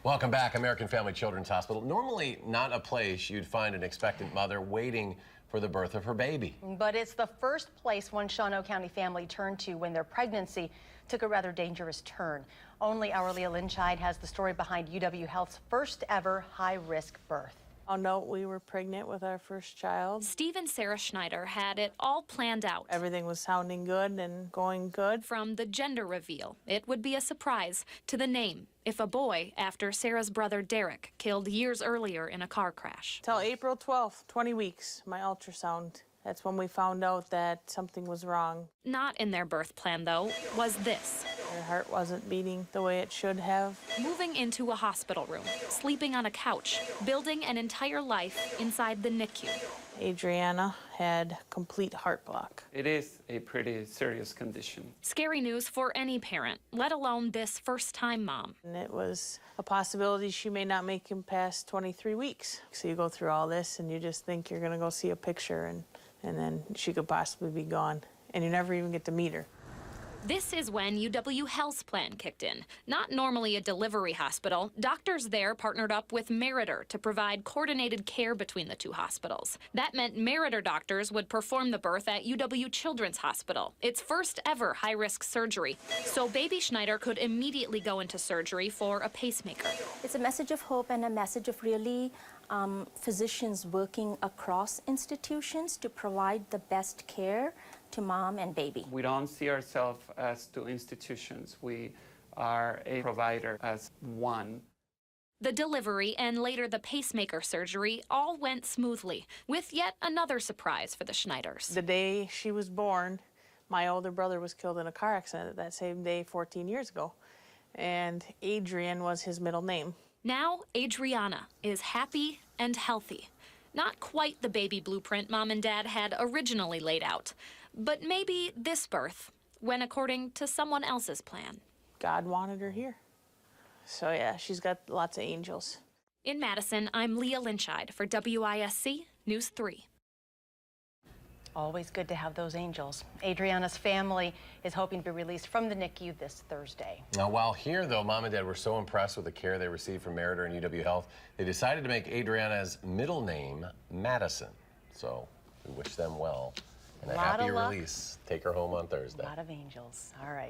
Welcome back, American Family Children's Hospital. Normally not a place you'd find an expectant mother waiting for the birth of her baby. But it's the first place one Shawano County family turned to when their pregnancy took a rather dangerous turn. Only our Leah Lynchide has the story behind UW Health's first ever high-risk birth. Found out we were pregnant with our first child. Steve and Sarah Schneider had it all planned out. Everything was sounding good and going good. From the gender reveal, it would be a surprise, to the name, if a boy, after Sarah's brother Derek, killed years earlier in a car crash. Till April 12th, 20 weeks, my ultrasound. That's when we found out that something was wrong. Not in their birth plan, though, was this. Her heart wasn't beating the way it should have. Moving into a hospital room, sleeping on a couch, building an entire life inside the NICU. Adriana had complete heart block. It is a pretty serious condition. Scary news for any parent, let alone this first-time mom. And it was a possibility she may not make him past 23 weeks. So you go through all this and you just think you're gonna go see a picture and then she could possibly be gone. And you never even get to meet her. This is when UW Health's plan kicked in. Not normally a delivery hospital, doctors there partnered up with Meritor to provide coordinated care between the two hospitals. That meant Meritor doctors would perform the birth at UW Children's Hospital, its first ever high-risk surgery. So baby Schneider could immediately go into surgery for a pacemaker. It's a message of hope and a message of really physicians working across institutions to provide the best care to mom and baby. We don't see ourselves as two institutions. We are a provider as one. The delivery and later the pacemaker surgery all went smoothly, with yet another surprise for the Schneiders. The day she was born, my older brother was killed in a car accident that same day 14 years ago. And Adrian was his middle name. Now, Adriana is happy and healthy. Not quite the baby blueprint mom and dad had originally laid out, but maybe this birth went according to someone else's plan. God wanted her here. So yeah, she's got lots of angels. In Madison, I'm Leah Lynchide for WISC News 3. Always good to have those angels. Adriana's family is hoping to be released from the NICU this Thursday. Now, while here, though, Mom and Dad were so impressed with the care they received from Meritor and UW Health, they decided to make Adriana's middle name Madison. So we wish them well and a happy release. Take her home on Thursday. A lot of angels. All right.